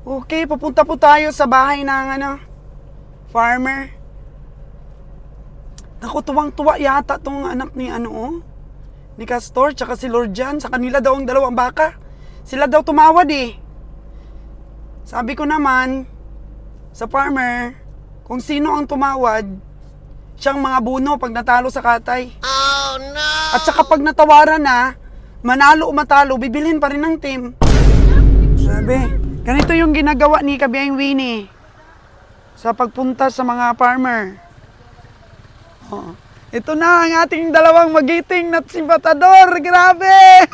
Okay, papunta po tayo sa bahay ng farmer. Naku, tuwang-tuwa yata tong anak ni ni Castor, tsaka si Lord Jan. Sa kanila daw ang dalawang baka. Sila daw tumawad eh. Sabi ko naman sa farmer, kung sino ang tumawad, siyang mga buno pag natalo sa katay. Oh no! At saka pag natawaran na, manalo o matalo, bibilhin pa rin ng team. Sabi, ganito yung ginagawa ni Kabiyang Winnie sa pagpunta sa mga farmer. Oh. Ito na ang ating dalawang magiting na simpatador. Grabe!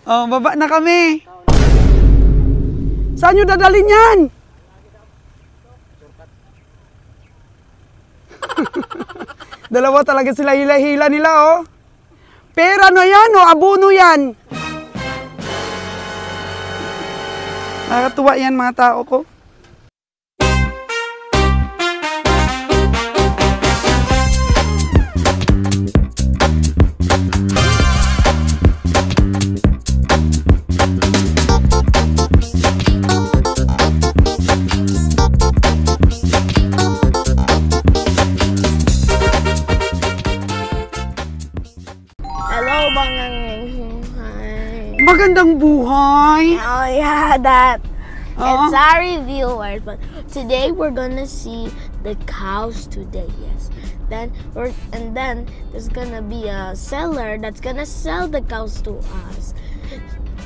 Oh, baba na kami. Saan nyo dadalhin yan? Dalawa talaga sila hila-hila nila, oh. Pera na yan, oh. Abono yan. Nakatuwa yan, mga tao ko. Magandang buhay. Oh yeah, that. And sorry viewers, but today we're gonna see the cows today. Yes. Then there's gonna be a seller that's gonna sell the cows to us.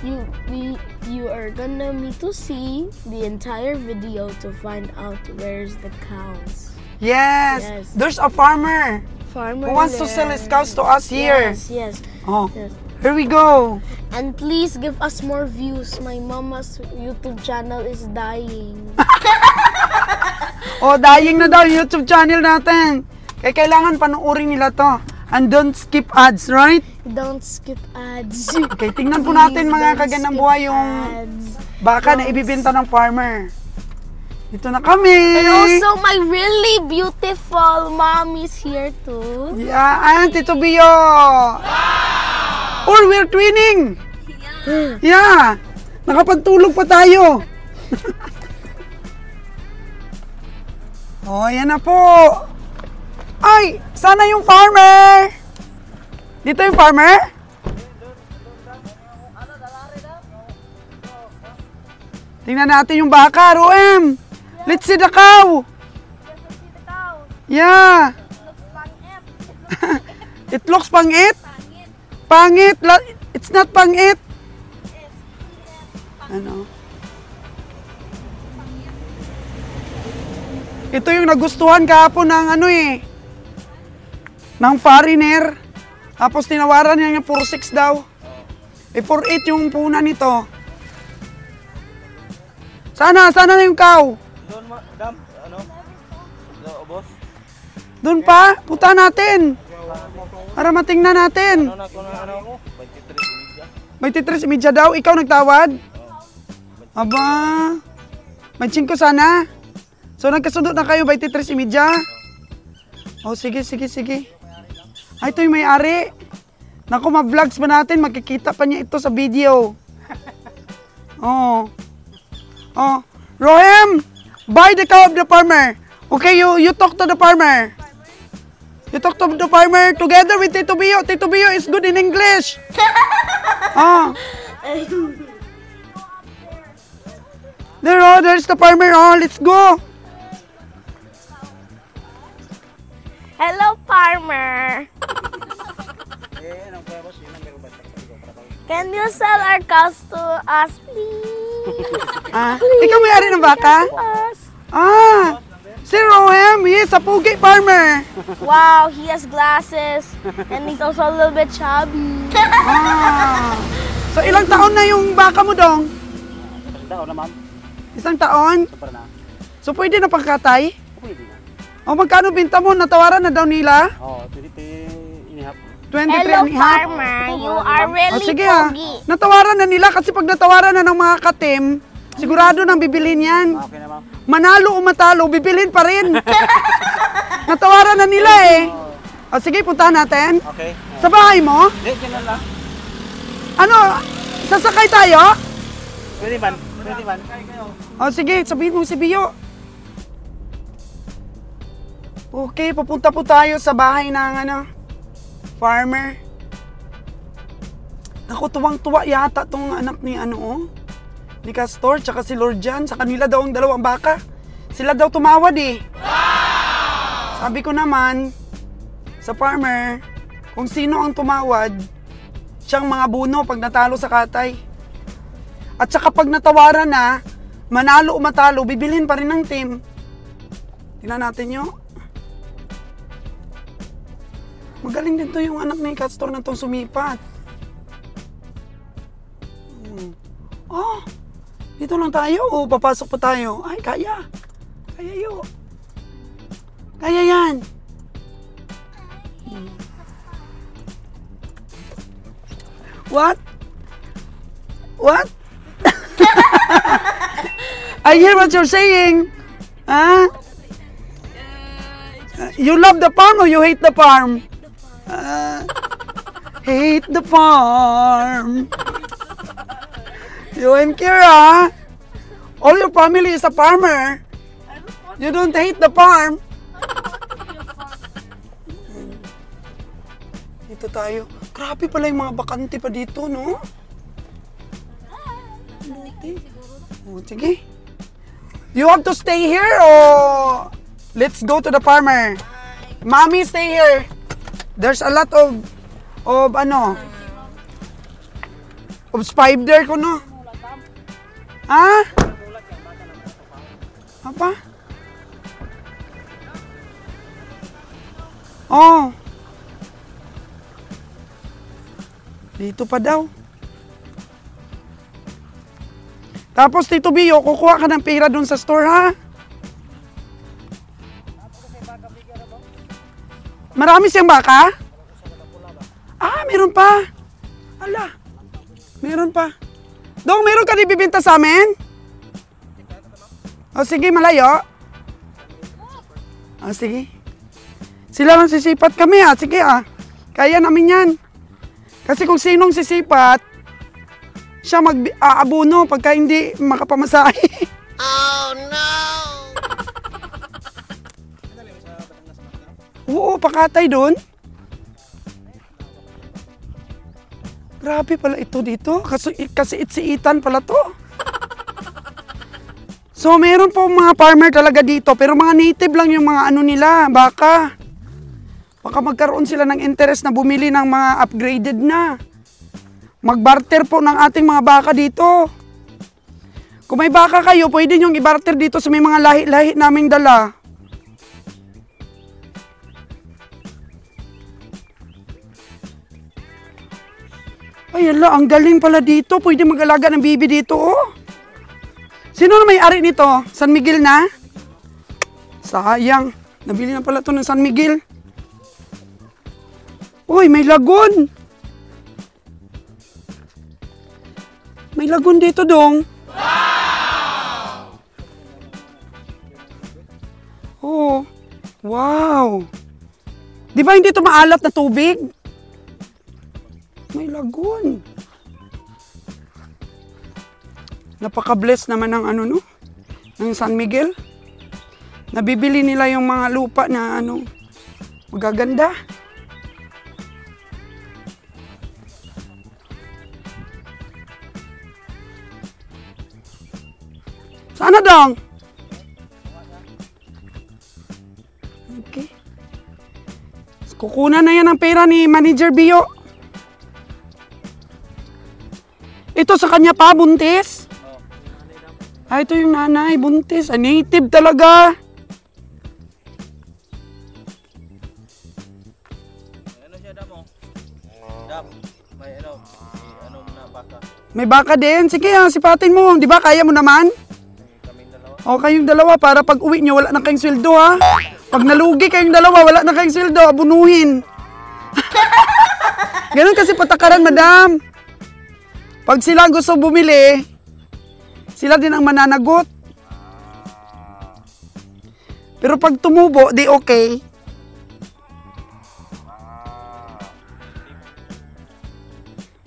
You are gonna need to see the entire video to find out where's the cows. Yes. There's a farmer who wants to sell his cows to us here. Yes. Oh. Yes. Here we go. And please give us more views. My mama's YouTube channel is dying. Oh, dying na daw yung YouTube channel natin. Kaya kailangan panuorin nila to. And don't skip ads, right? Don't skip ads. Okay, tingnan po natin mga kaganang buhay yung baka na ibibenta ng farmer. Dito na kami. And also my really beautiful mom is here too. Yeah, and Tito Bio. Or we're twinning! Yeah! Nakapagtulog pa tayo! Oh, yan na po! Ay! Sana yung farmer! Dito yung farmer? Tingnan natin yung baka, Roem! Let's see the cow! Yeah! It looks pangit! Pangit! It's not pangit! Ano? Ito yung nagustuhan kahapon ng ng foreigner. Tapos tinawaran niya yung 4.6 daw. 4.8 yung puna nito. Sana na yung cow? Doon, madam, boss? Doon pa? Punta natin. Para matingnan natin. 23.30 daw. Ikaw nagtawad? Aba. May 5 sana. So nagkasundo na kayo 23.30? Oh, sige. Ay, ito yung may-ari. Naku, ma-vlogs ba natin? Magkikita pa niya ito sa video. Oh. Roem, buy the cow of the farmer. Okay, you talk to the farmer. You talk to the farmer together with Tito Bio. Tito Bio is good in English. Oh. There's the farmer. Oh, let's go. Hello, farmer. Can you sell our cows to us, please? Ikaw may-ari ng baka? Si Roem, he is a pugi farmer. Wow, he has glasses and he's also a little bit chubby. So ilang taon na yung baka mo dong? Isang taon na, ma'am. Isang taon? Super na. So pwede na pagkatay? Pwede na. O magkano binta mo? Natawaran na daw nila? Oo, 23.5. 23 Hello, and a half? farmer. You are really Sige pogi. Natawaran na nila kasi pag natawaran na ng mga katim, sigurado nang bibilhin yan. Okay na, ma'am. Manalo o matalo, bibilhin pa rin. Natawaran na nila eh. O sige, puntahan natin. Okay. Sa bahay mo? Hindi, dyan na lang. Ano, sasakay tayo? Pwede man. Pwede man. Oh, sige, sabihin mo si Bio. Okay, papunta po tayo sa bahay ng farmer. Naku, tuwang-tuwa yata tong anak ni ni Castor, tsaka si Lord Jan. Sa kanila daw ang dalawang baka. Sila daw tumawad eh. Sabi ko naman, sa farmer, kung sino ang tumawad, siyang mga buno pag natalo sa katay. At saka pag natawaran na, manalo o matalo, bibilhin pa rin ng team. Tingnan natin yun. Magaling din to yung anak ni Castor na itong sumipat. Oh, dito lang tayo o papasok pa tayo? Ay, kaya. Kaya yun. Kaya yan. What? What? I hear what you're saying. Huh? You love the farm or you hate the farm? Hate the farm. You and Kira, all your family is a farmer. You don't hate the farm. Dito tayo. Grabe pala yung mga bakante pa dito, no? Oh, sige. You have to stay here or let's go to the farmer? Mommy, stay here. There's a lot of spider ko, no? Ha? Apa? Oh. Dito pa daw. Tapos, Tito Bio, kukuha ka ng pera dun sa store, ha? Marami siyang baka? Ah, meron pa. Ala, meron pa. Dong, meron ka ibibenta sa amin? O sige, malayo. O sige. Sila lang sisipat kami Sige kaya namin yan. Kasi kung sinong sisipat, siya mag-aabuno pagka hindi makapamasahe. Oh no! Oo, pakatay doon. Grabe pala ito dito. Kasi itsiitan pala to. So, meron po mga farmer talaga dito. Pero mga native lang yung mga nila, baka. Baka magkaroon sila ng interest na bumili ng mga upgraded na. Mag-barter po ng ating mga baka dito. Kung may baka kayo, pwede nyo i-barter dito sa may mga lahi-lahi naming dala. Ay, ala, ang galing pala dito. Pwede mag-alaga ng bibi dito, oh. Sino na may-ari nito? San Miguel na? Sayang. Nabili na pala ito ng San Miguel. Uy, may lagun. May lagun dito, dong. Wow! Oh, wow. Di ba hindi ito maalat na tubig? May lagun. Napaka-bless naman ng ng San Miguel. Nabibili nila yung mga lupa na magaganda. Sana dong? Okay. Kukunan na yan ang pera ni Manager Bio. Ito sa kanya pa, buntis? Ah, ito yung nanay, buntis. Native talaga. Ano siya, Dam? Dam, may na baka. May baka din. Sige, sipatin mo. Di ba, kaya mo naman? Kaming dalawa. O, kayong dalawa, para pag uwi nyo, wala na kayong sweldo, ha? Pag nalugi kayong dalawa, wala na kayong sweldo, abunuhin. Ganun kasi patakaran, madam. Pag sila gusto bumili, sila din ang mananagot. Pero pag tumubo, di okay.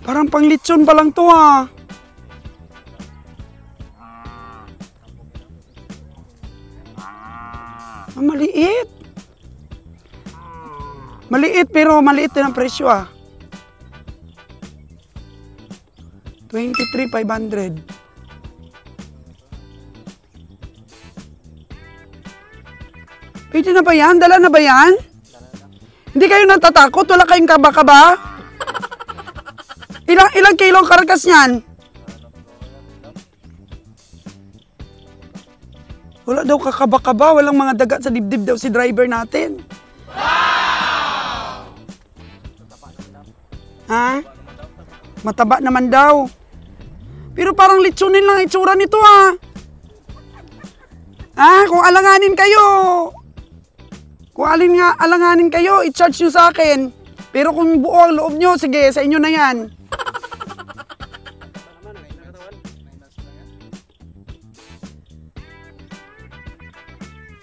Parang panglitsyon pa lang to, ha. Ah, maliit. Maliit pero maliit din ang presyo ah. 23,500. Pwede na ba yan? Dala na ba yan? Hindi kayo natatakot? Wala kayong kaba-kaba? Ilang kilong kargas niyan? Wala daw kakaba-kaba. Walang mga daga sa dibdib daw si driver natin. Wow! Ha? Mataba naman daw. Pero parang litsunin lang itsura nito ah. Ah, kung alanganin kayo. Kung alanganin kayo, i-charge nyo sa akin. Pero kung buo ang loob nyo, sige, sa inyo na yan.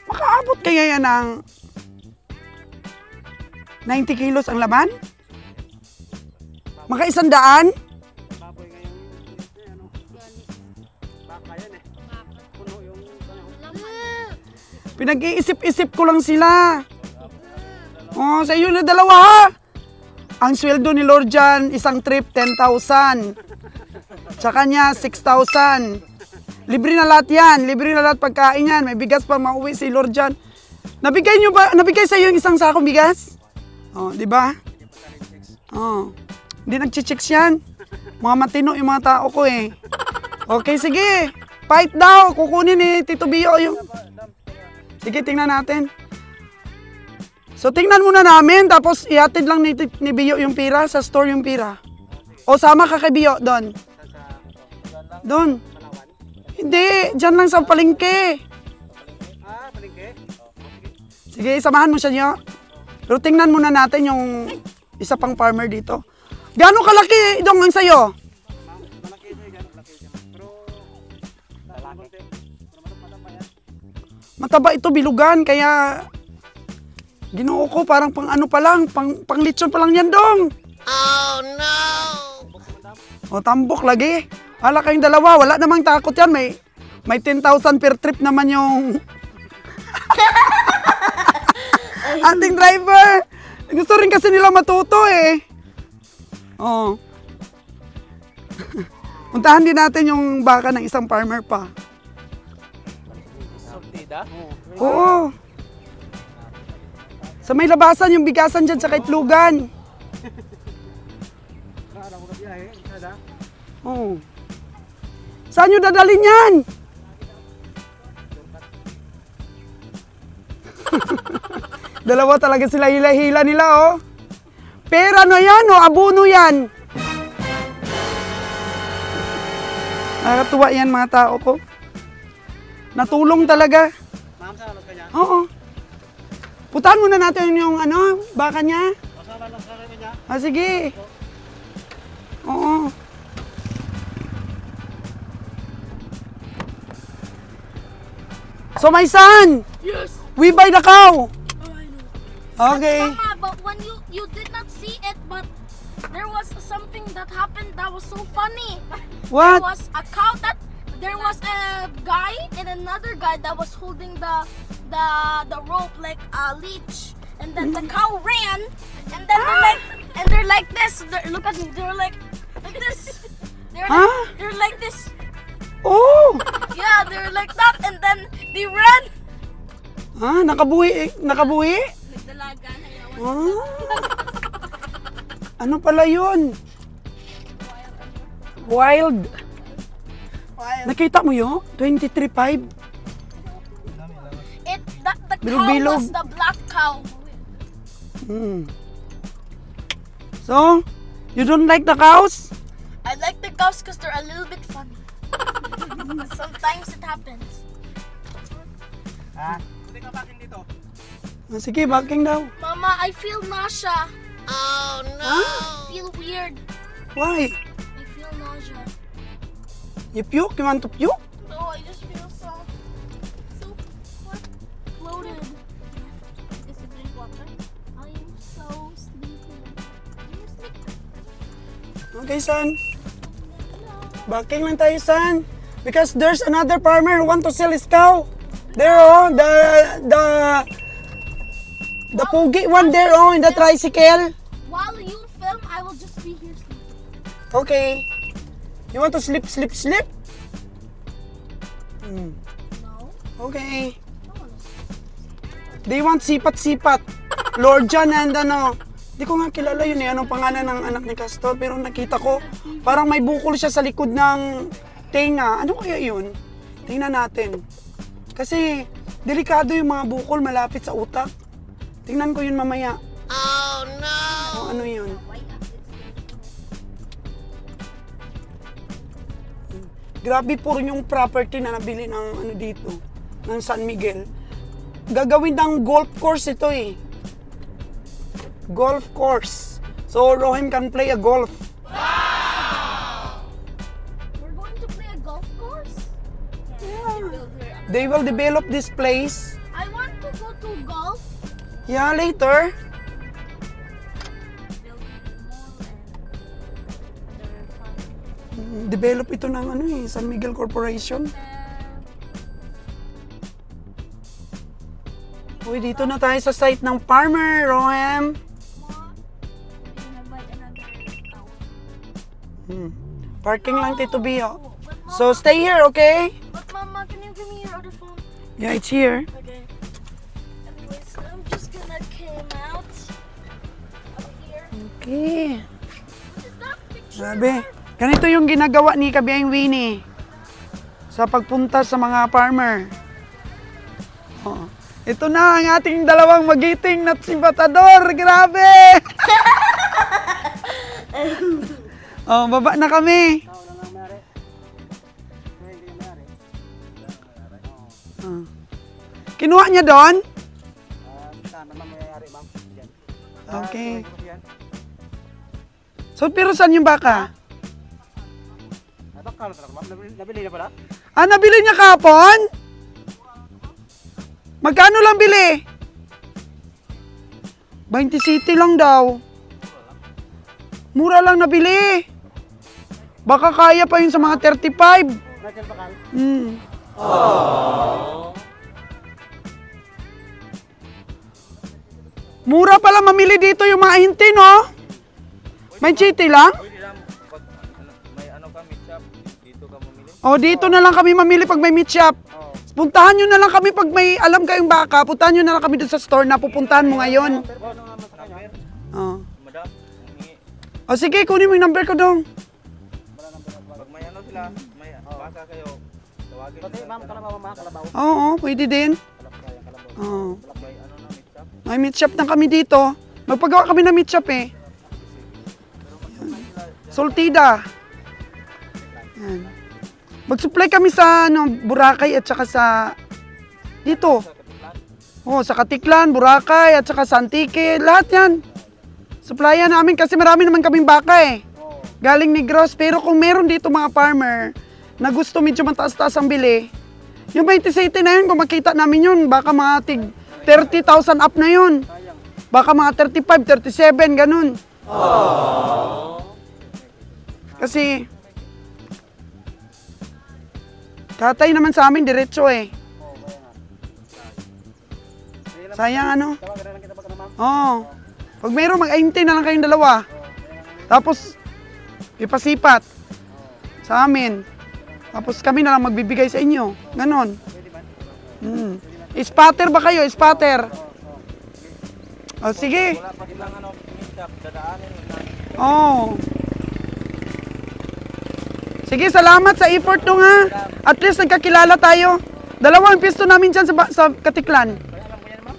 Makaabot kaya yan ng 90 kilos ang laman? Maka 100? Pinag-iisip-isip ko lang sila. Oh, sa iyo na dalawa ha. Ang sweldo ni Lord Jan, isang trip, 10,000. Tsaka niya, 6,000. Libre na lahat yan. Libre na lahat pagkain yan. May bigas pa mauwi si Lord Jan. Nabigay niyo ba? Nabigay sa iyo yung isang sakong bigas? Oh, di ba? Oh. Hindi nag-chicks yan. Mga matino yung mga tao ko eh. Okay, sige. Fight daw. Kukunin ni Tito Bio yung... Sige, tingnan natin. So, tingnan muna namin, tapos ihatid lang ni Bio yung pira, sa store yung pira. O, sama ka kay Bio, doon. Doon. Hindi, dyan lang sa palengke. Ah, palengke? Sige, samahan mo siya niyo. Pero tingnan muna natin yung isa pang farmer dito. Gaano kalaki dong ang sayo? Malaki siya, gano'n malaki siya. Pero, lalaki. Mataba ito, bilugan, kaya ginoo ko parang pang ano pa lang, pang lechon pa lang yan dong. Oh no! O, tambok lagi. Wala kayong dalawa, wala namang takot yan. May 10,000 per trip naman yung ating driver. Gusto rin kasi nila matuto eh. Oh. Puntahan din natin yung baka ng isang farmer pa. Sortida? Oo. Sa may labasan, yung bigasan dyan sa kaitlugan. Oo. Saan nyo dadalhin yan? Dalawa talaga sila hila-hila nila, oh. Pera na yan, oh. Abono yan. Nakakatuwa yan, mga tao ko. Natulong talaga. Ma'am, salamat ka niya. Oo. Putahan muna natin yung ano, baka niya. Masama lang sa rin niya. Ah, sige. Oo. So, my son, Yes! we buy the cow. Oh, I know. Okay. Mama, but when you did not see it, but there was something that happened that was so funny. There What? was a cow that there was a guy and another guy that was holding the rope like a leech, and then the cow ran, and then they're like this. Look at me. They're like this. They're like this. Oh! Yeah, they're like that, and then they ran. Ah, nakabuhi. Nakabuhi? Nagdalaga na yawan. Ah. Ano pala yun? Wild. Nakita mo yun? 23.5? The cow Bilog-bilog. was the black cow. Hmm. So, you don't like the cows? I like the cows because they're a little bit funny. Sometimes it happens. Ha? Hindi ka baking dito. Ah, sige, backing daw. Mama, I feel nausea. Oh no! I feel weird. Why? I feel nausea. You puke? You want to puke? No, I just feel so what? Bloated. Is it drink water? I am so sleepy. I'm sleepy. Okay, son. Backing lang tayo, son. Because there's another farmer who want to sell his cow. There, oh, the pogi one there, oh, in the tricycle. While you film, I will just be here sleeping. Okay. You want to sleep? No. Okay. I want to sleep. They want sipat-sipat. Lord John and ano. Di ko nga kilala yun eh. Anong pangalan ng anak ni Castor? Pero nakita ko, parang may bukol siya sa likod ng tenga. Ano kaya yun? Tingnan natin. Kasi, delikado yung mga bukol malapit sa utak. Tingnan ko yun mamaya. Oh no! O, ano yun? Grabe po yung property na nabili ng ano dito, ng San Miguel. Gagawin ng golf course ito eh. Golf course. So Rohem can play a golf. We're going to play a golf course? Yeah. They will develop this place. I want to go to golf. Yeah, later. Develop ito ng ano eh, San Miguel Corporation. Uy, dito na tayo sa site ng farmer, Rohem. Parking lang, Tito Bio. So, stay here, okay? But Mama, can you give me your other phone? Yeah, it's here. Okay. Anyways, I'm just gonna came out of here. Okay. What is that picture? Grabe. Ganito yung ginagawa ni Kabiyaing Winnie sa pagpunta sa mga farmer. Oh. Ito na ang ating dalawang magiting na sibatador. Grabe! Oh, baba na kami. Oh. Kinuha niya doon? Okay. So, pero saan yung baka? Nabili na pala? Ah, nabili niya kahapon? Magkano lang bili? 20 city lang daw. Mura lang nabili. Baka kaya pa yun sa mga 35. Rachel Bakal? Mura pala mamili dito yung mga hinti, no? May city lang? May ano ka, meat shop, dito ka mamili? O, dito na lang kami mamili pag may meat shop. Puntahan nyo na lang kami pag may alam kayong baka. Puntahan nyo na lang kami doon sa store na pupuntahan mo ngayon. Oh. Madam, humingi. O sige, kunin mo yung number ko dong. Pag may ano sila, may baka kayo, tawagin. Pati ma'am, kalabaw. Oo, pwede din. Kalabaw. Oo. May ano na meat shop. May meat shop na kami dito. Magpagawa kami ng meat shop eh. Soltida. Yan. Mag-supply kami sa ano, Boracay at saka sa dito. Oh, sa Katiklan, Boracay at saka sa Antique, lahat 'yan. Supplyan namin kasi marami naman kaming baka eh. Galing Negros, pero kung meron dito mga farmer na gusto medyo mataas-taas ang bili, yung 20 city na yun, kung makita namin yun, baka mga tig 30,000 up na yun. Baka mga 35, 37, ganun. Kasi katay naman sa amin, diretso eh. Sayang ano? Oo. Pag mayroon, mag-aintay na lang kayong dalawa. Tapos, ipasipat sa amin. Tapos kami na lang magbibigay sa inyo. Ganon. Spatter ba kayo? Spatter? O, sige. Wala pa silang ano, meat shop, dadaanin. Oo. Sige, salamat sa effort nung ha. At least nagkakilala tayo. Dalawang pisto namin dyan sa Katiklan.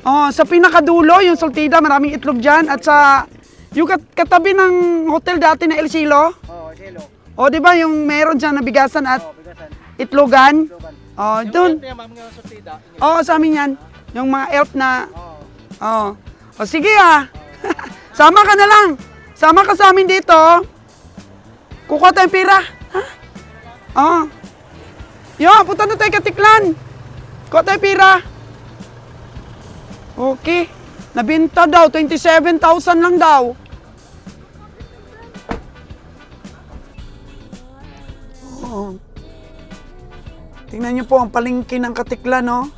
Oh, sa pinakadulo, yung Soltida, maraming itlog dyan. At sa yung katabi ng hotel dati na El Silo. Oo, Silo. Oh, di ba yung meron dyan na bigasan at Bigasan. itlogan? Oh, doon. Ma'am, yung sortida. Oh, sa amin yan. Yung mga elf na... Oh. Oh, sige ah. Sama ka na lang. Sama ka sa amin dito. Kukuha tayong pira. Ha? Oh. Yo, punta na tayo Katiklan. Kuha tayo pira. Okay. Nabinta daw. 27,000 lang daw. Oh. Tingnan niyo po ang palengke ng Katiklan, no?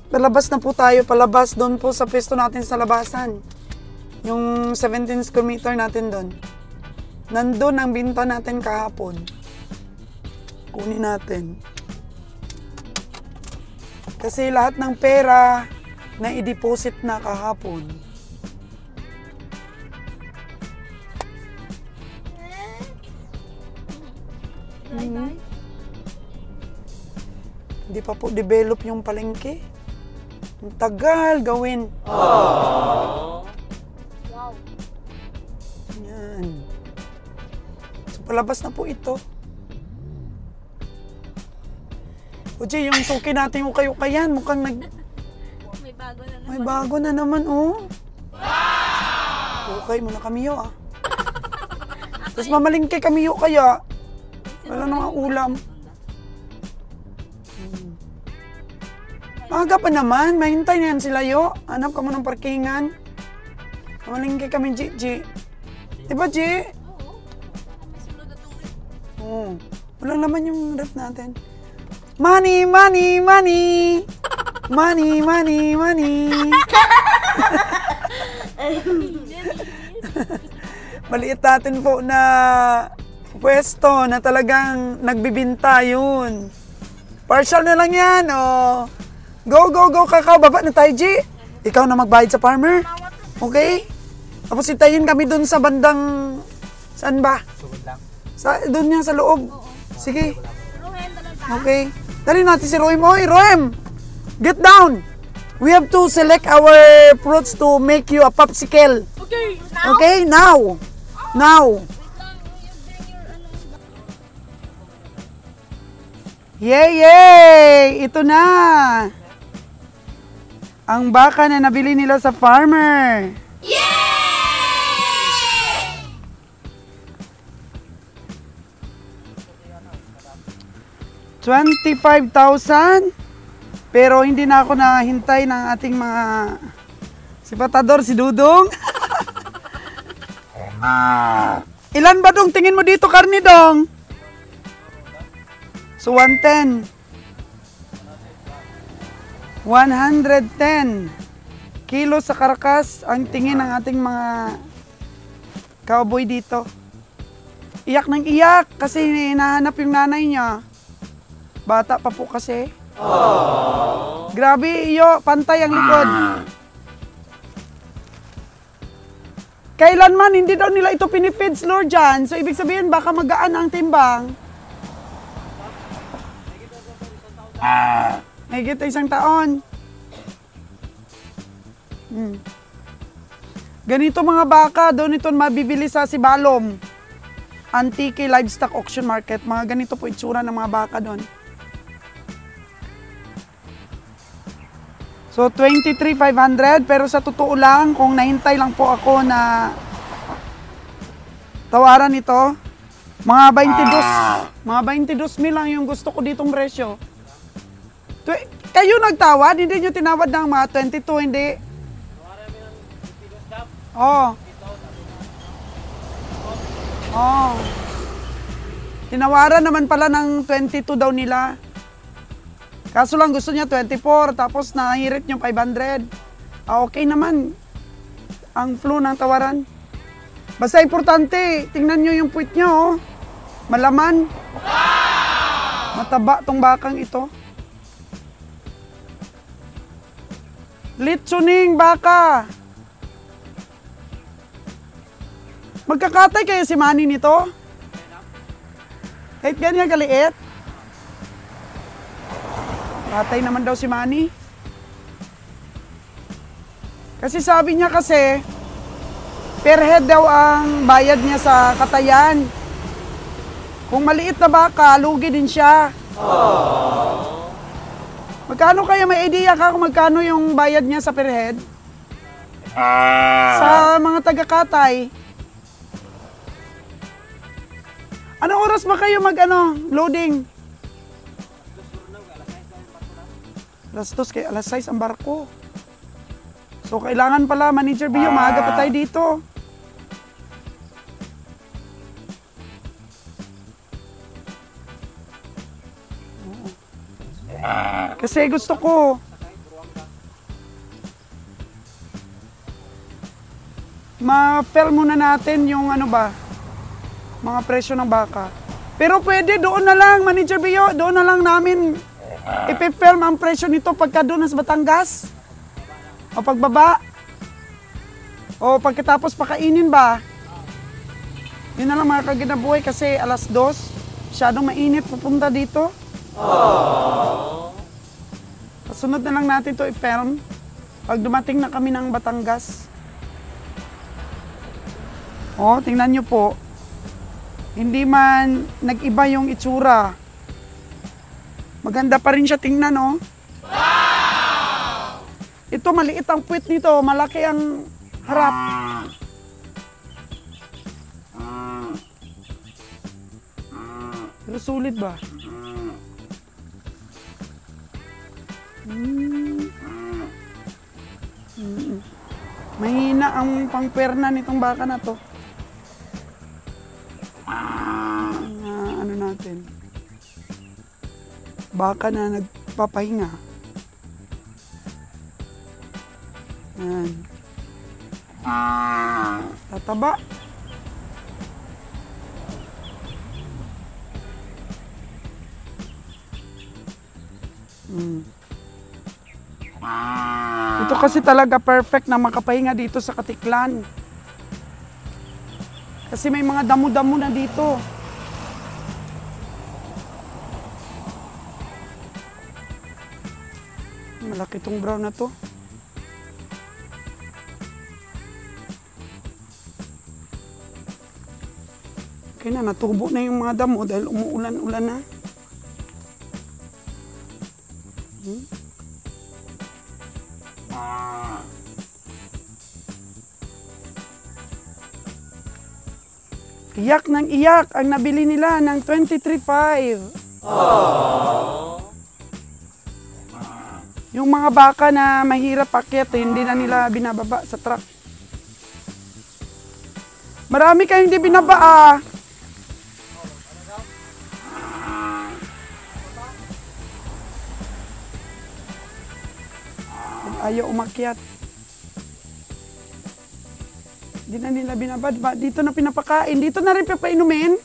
palabas na po tayo, palabas doon po sa pwesto natin sa labasan. Yung 17 square meter natin doon. Nandun ang binta natin kahapon. Kunin natin. Kasi lahat ng pera na i-deposit na kahapon. Hindi pa po develop yung palengke. Ang tagal gawin. Wow. Yan. So, palabas na po ito. Uji, yung suki natin yung kayo-kayan, mukhang May bago na naman. may bago na naman, oh. Okay muna kami yun, ah. Tapos mamalingke kami yun kaya. Wala nang ulam. Aga pa naman, mahintay na yan sila yo. Hanap ka mo ng parkingan. Mamalingke kami, G. Diba, G? Oo. May sulod na itong rip. Oo. Walang naman yung ref natin. Money, money, money! Money, money, money! Maliit natin po na pwesto na talagang nagbibinta yun. Partial na lang yan, oh. Go, go, go, kakao. Baba na tayo, G. Ikaw na magbayad sa farmer. Okay? Tapos itayin kami dun sa bandang... Saan ba? Sugod lang. Dun yan sa loob. Sige. Ruhen, talaga. Okay. Dali natin si Roem. Oy, Roem! Get down! We have to select our fruits to make you a popsicle. Okay. Okay? Now! Now! Yay! Yay! Ito na! Ang baka na nabili nila sa farmer. Yay! 25,000. Pero hindi na ako nahintay ng ating mga si Patador, si Dudong. Ilan ba dong tingin mo dito, karni dong? So 110. 110 kilo sa karakas ang tingin ng ating mga cowboy dito. Iyak ng iyak kasi hinahanap yung nanay niya. Bata pa po kasi. Aww. Grabe, iyo, pantay ang likod. Kailanman, hindi daw nila ito pinipits, Lord John. So, ibig sabihin, baka magaan ang timbang. Higit 1 taon. Ganito mga baka, doon ito mabibili sa Sibalom. Antique Livestock Auction Market. Mga ganito po itsura ng mga baka doon. So, 23,500. Pero sa totoo lang, kung nahintay lang po ako na tawaran ito, mga 22,000 lang yung gusto ko ditong presyo. Kayo nagtawad, hindi nyo tinawad ng mga 22, hindi? Oo. Oh. Tinawaran naman pala ng 22 daw nila. Kaso lang gusto niya 24, tapos nahirit yung 500. Okay naman. Ang flow ng tawaran. Basta importante, tingnan nyo yung puwit nyo, oh. Malaman. Mataba tong bakang ito. Litsuning baka. Magkakatay kayo si Manny nito? Kahit ganyan kaliit? Katay naman daw si Manny. Kasi sabi niya kasi, per head daw ang bayad niya sa katayan. Kung maliit na baka, lugi din siya. Aww. Magkano kaya, may idea ka kung magkano yung bayad niya sa per head? Sa mga taga-katay. Anong oras ba kayo loading? Alas 6 ang barko. So kailangan pala, Manager Bio, maaga pa tayo dito. Kasi gusto ko, ma-fill muna natin yung ano ba, mga presyo ng baka. Pero pwede, doon na lang, Manager Bio, doon na lang namin ipipirm ang presyo nito pagka doon sa Batangas. O pagbaba. O pagkatapos pakainin ba. Yun na lang mga kaginabuhay kasi alas 2. Masyadong mainit pupunta dito. Kasunod na lang natin to i-film. Pag dumating na kami ng Batangas. O, tingnan nyo po. Hindi man nag-iba yung itsura. Maganda pa rin siya tingnan, no? Wow! Ito, maliit ang puwit nito. Malaki ang harap. Pero sulit ba? Mahina ang pangperna nitong baka na to. Ano natin? Baka na nagpapahinga. Yan. Tataba. Ito kasi talaga perfect na makapahinga dito sa Katiklan. Kasi may mga damo-damo na dito. Malaki tong brown na to. Okay na, natubo na yung mga damo dahil umuulan-ulan na. Iyak ng iyak ang nabili nila ng 23.5. Yung mga baka na mahirap akyat, hindi na nila binababa sa truck. Marami kayong hindi binaba. Ayaw umakyat. Hindi na nila binabad. Dito na pinapakain. Dito na rin papainumin.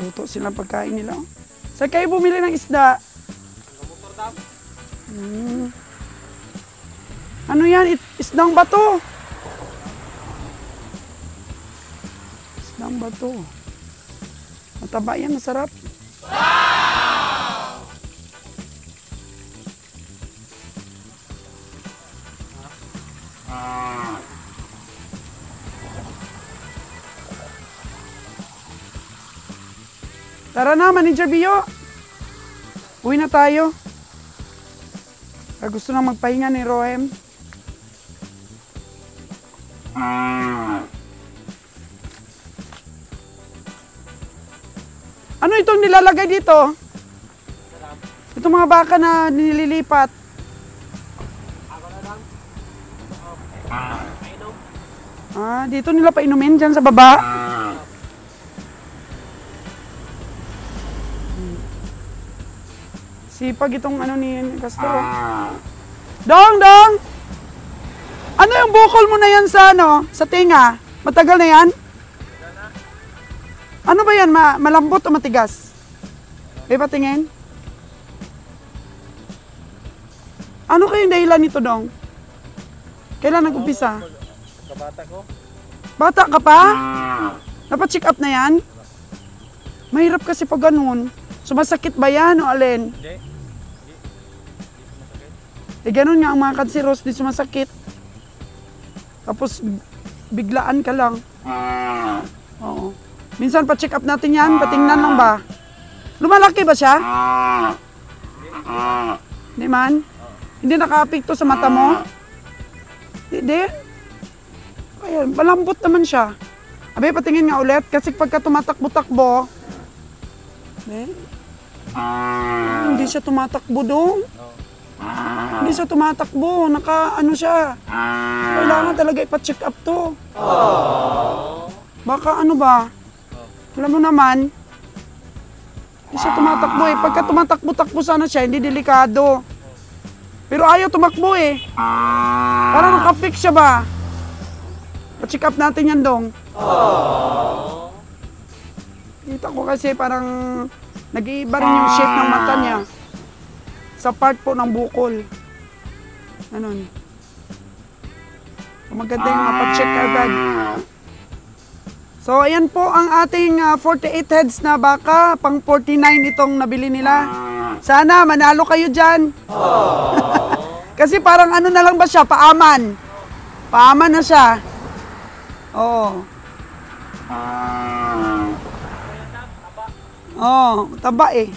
Luto silang pagkain nila. Saan kayo bumili ng isda? Ano yan? Isdang bato. Isdang bato. Mataba yan. Masarap. Tara na, Manager Bio. Uwi na tayo. Gusto na magpahinga ni Rohem. Ano itong nilalagay dito? Itong mga baka na nililipat. Dito nila painumin dyan sa baba. Sipag itong ano ni Castor. Dong! Ano yung bukol mo na yan sa ano? Sa tinga? Matagal na yan? Ano ba yan? Malambot o matigas? May patingin? Ano kayong dahilan nito, Dong? Kailan nag-umpisa? Kabata ko. Bata ka pa? Napacheck up na yan? Mahirap kasi pag ganun. Sumasakit ba yan o alin? Hindi. Ganun nga ang mga kanseros, di sumasakit. Tapos biglaan ka lang. Oo. Minsan pa-check up natin yan, patingnan lang ba? Lumalaki ba siya? Hindi man? Hindi naka-apekto sa mata mo? Hindi? Ayan, malambot naman siya. Abe, patingin nga ulit, kasi pagka tumatakbo-takbo, hindi siya tumatakbo dong. Hindi siya tumatakbo, naka-ano siya. Kailangan talaga ipa-check up to. Baka ano ba? Alam mo naman, hindi siya tumatakbo eh. Pagka tumatakbo-takbo sana siya, hindi delikado. Pero ayaw tumakbo eh. Parang nakafix siya ba? Pa-check up natin yan, Dong. Kita ko kasi parang nag-iiba rin yung shape ng mata niya. Sa part po ng bukol. Ano? Maganda yung pa-check agad. So, ayan po ang ating 48 heads na baka. Pang 49 itong nabili nila. Sana manalo kayo dyan. Kasi parang ano na lang ba siya? Paaman. Paaman na siya. Oo. Oh, taba eh.